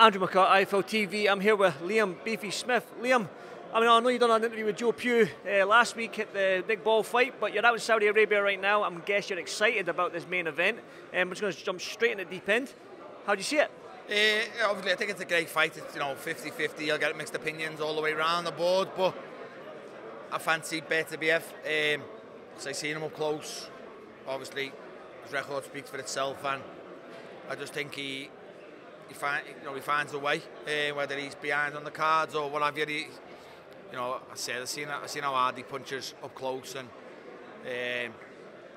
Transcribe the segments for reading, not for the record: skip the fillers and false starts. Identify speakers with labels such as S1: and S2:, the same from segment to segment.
S1: Andrew McCart, IFLTV. I'm here with Liam Beefy Smith. Liam, I know you done an interview with Joe Pugh last week at the Big Ball fight, but you're out in Saudi Arabia right now. I guess you're excited about this main event. We're just going to jump straight in the deep end. How do you see it?
S2: Obviously, I think it's a great fight. It's 50-50. You'll get mixed opinions all the way around the board, but I fancy Beterbiev. Because I've seen him up close. Obviously, his record speaks for itself, and I just think he finds a way, whether he's behind on the cards or what have you. I've seen how hard he punches up close, and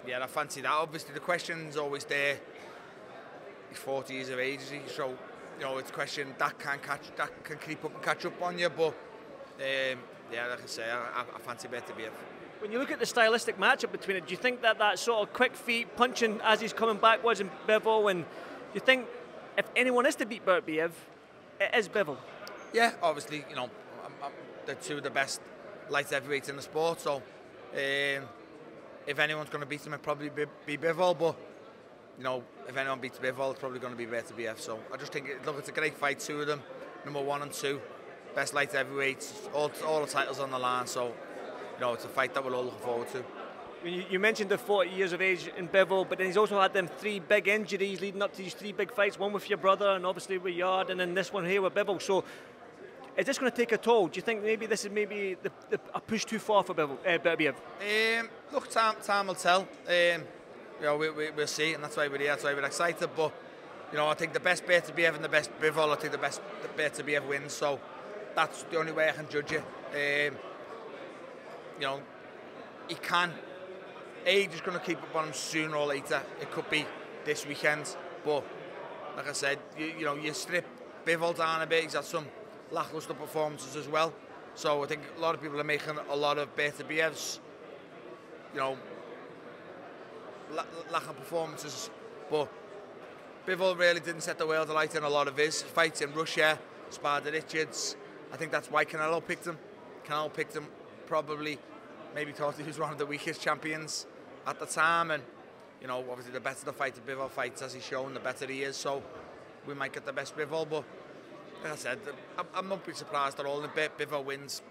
S2: yeah, I fancy that. Obviously, the question's always there. He's 40 years of age, so it's a question that can creep up and catch up on you. But yeah, like I say, I fancy Beterbiev.
S1: When you look at the stylistic matchup between it, do you think that sort of quick feet punching as he's coming back was in Bivol, and you think if anyone is to beat Beterbiev, it is Bivol? Yeah,
S2: obviously, they're two of the best light heavyweights in the sport, so if anyone's going to beat him, it'd probably be Bivol, but if anyone beats Bivol, it's probably going to be Beterbiev. So I just think, it's a great fight, two of them, number 1 and 2, best light heavyweights, all the titles on the line, so it's a fight that we're all looking forward to.
S1: You mentioned the 40 years of age in Bivol, but then he's also had them 3 big injuries leading up to these 3 big fights, one with your brother and obviously with Yard, and then this one here with Bivol. So is this going to take a toll? Do you think maybe this is a push too far for Beterbiev?
S2: Look, time will tell. We'll see, and that's why we're here, that's why we're excited. But I think the best Beterbiev and the best Bivol, I think the best Beterbiev wins. So that's the only way I can judge it. He can. Age is going to keep up on him sooner or later. It could be this weekend, but like I said, you strip Bivol down a bit. He's had some lackluster performances as well. So I think a lot of people are making a lot of Beterbiev's, lack of performances. But Bivol really didn't set the world alight in a lot of his fights in Russia, sparred at Richards. I think that's why Canelo picked him. Canelo picked him probably, maybe thought he was one of the weakest champions at the time, and obviously the better the fighter Bivol fights, as he's shown, the better he is. So we might get the best Bivol, but like I said, I'm not be surprised at all. If Bivol wins,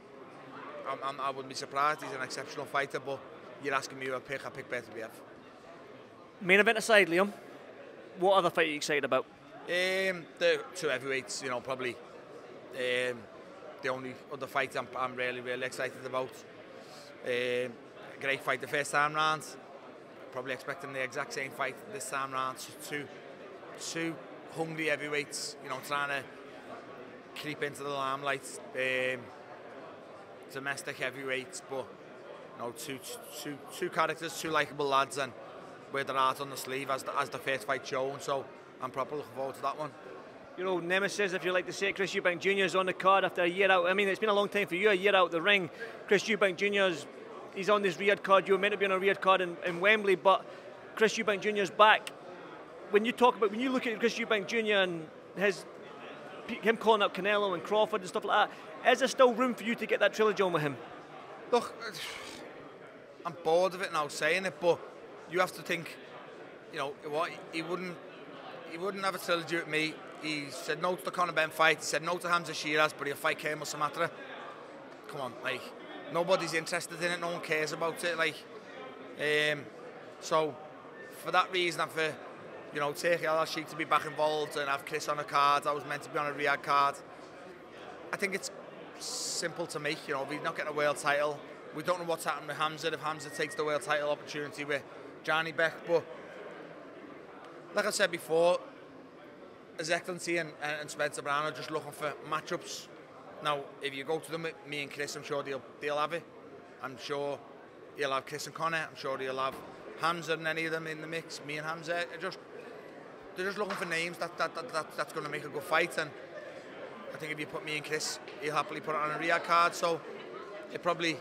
S2: I wouldn't be surprised. He's an exceptional fighter, but you're asking me who I pick Beterbiev.
S1: Main event aside, Liam, what other fight are you excited about?
S2: The 2 heavyweights, probably the only other fight I'm really excited about. Great fight the first time round. Probably expecting the exact same fight this time round. Two hungry heavyweights, trying to creep into the limelight. Domestic heavyweights, but two characters, 2 likeable lads, and with their heart on the sleeve as the first fight shown. So I'm probably looking forward to that one.
S1: Your old nemesis, if you like to say it, Chris Eubank Jr. is on the card after a year out. It's been a long time for you, a year out the ring. Chris Eubank Jr. He's on this Riyadh card. You were meant to be on a Riyadh card in Wembley, but Chris Eubank Jr. is back. When you look at Chris Eubank Jr. and him calling up Canelo and Crawford and stuff like that, is there still room for you to get that trilogy on with him?
S2: Look, I'm bored of it now saying it, but you have to think, what, he wouldn't have a trilogy with me. He said no to the Conor Benn fight. He said no to Hamza Shiraz, but he'll fight Kamil Sumatra. Come on, nobody's interested in it. No one cares about it. So for that reason, and for Turki Al-Sheikh to be back involved and have Chris on a card, I was meant to be on a Riyadh card. I think it's simple to make. If he's not getting a world title, we don't know what's happening with Hamza. If Hamza takes the world title opportunity with Johnny Beck, but like I said before, His Excellency and Spencer Brown are just looking for matchups. Now, if you go to them with me and Chris, I'm sure they'll have it. I'm sure he'll have Chris and Conor. I'm sure he'll have Hamza and any of them in the mix. Me and Hamza, they're just looking for names that's going to make a good fight. And I think if you put me and Chris, he'll happily put it on a Riyadh card. So it's probably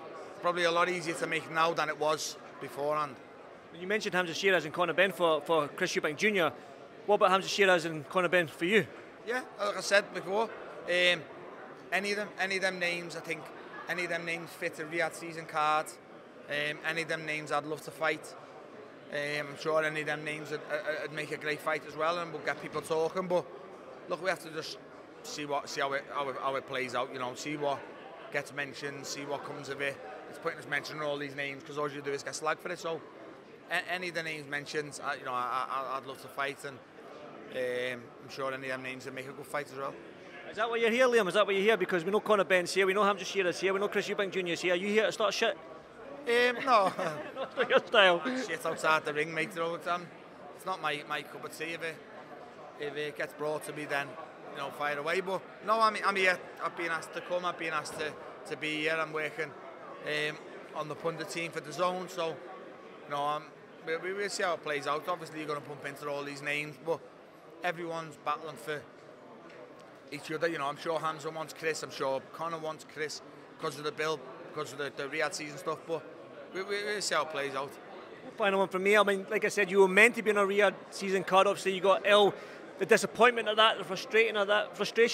S2: a lot easier to make now than it was beforehand.
S1: You mentioned Hamza Shiraz and Conor Benn for Chris Eubank Jr. What about Hamza Shiraz and Conor Benn for you? Yeah,
S2: like I said before, any of them names, I think any of them names fit a Riyadh season card. Any of them names I'd love to fight. I'm sure any of them names would make a great fight as well and would get people talking. But look, we have to just see how it plays out. You know, see what gets mentioned, see what comes of it. It's pointless mentioning all these names because all you do is get slagged for it. So any of the names mentioned, you know, I'd love to fight, and I'm sure any of them names would make a good fight as well.
S1: Is that why you're here, Liam? Is that why you're here? Because we know Conor Benn's here, we know Hamir is here, we know Chris Eubank Jr is here. Are you here to start shit?
S2: No.
S1: That's not your style.
S2: Shit outside the ring, mate. It's not my cup of tea. If it gets brought to me, then, you know, fire away. But no, I'm here. I've been asked to come. I've been asked to be here. I'm working on the pundit team for the zone. So, you know, we'll see how it plays out. Obviously, you're going to pump into all these names, but everyone's battling for each other. You know, I'm sure Hamza wants Chris. I'm sure Conor wants Chris because of the bill, because of the Riyadh season stuff. But we'll see how it plays out.
S1: Final one from me. I mean, like I said, you were meant to be on a Riyadh season card. Obviously, you got ill. The disappointment of that, the frustration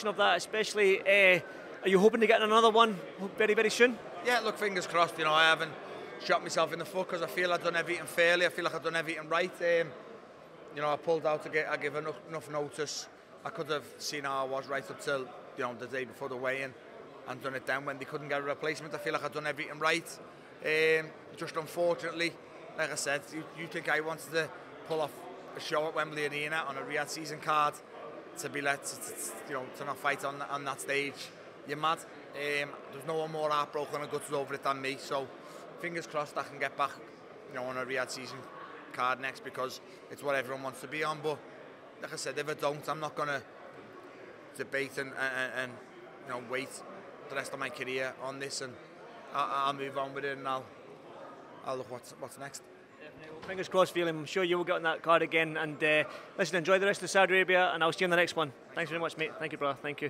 S1: of that, especially. Are you hoping to get another one very, very soon?
S2: Yeah, look, fingers crossed. You know, I haven't shot myself in the foot because I feel I've done everything fairly. I feel like I've done everything right. You know, I pulled out I give enough notice. I could have seen how I was right up till, you know, the day before the weigh-in and done it then when they couldn't get a replacement. I feel like I've done everything right. Just unfortunately, like I said, you think I wanted to pull off a show at Wembley Arena on a Riyadh season card to be you know, to not fight on that stage? You're mad. There's no one more heartbroken and gutted over it than me. So fingers crossed I can get back, you know, on a Riyadh season card next, because it's what everyone wants to be on. But like I said, if I don't, I'm not going to debate and you know, wait the rest of my career on this, and I'll move on with it, and I'll look what's next.
S1: Well, fingers crossed for you. I'm sure you will get on that card again. And listen, enjoy the rest of Saudi Arabia, and I'll see you on the next one. Thanks very much, mate. Thank you, brother. Thank you.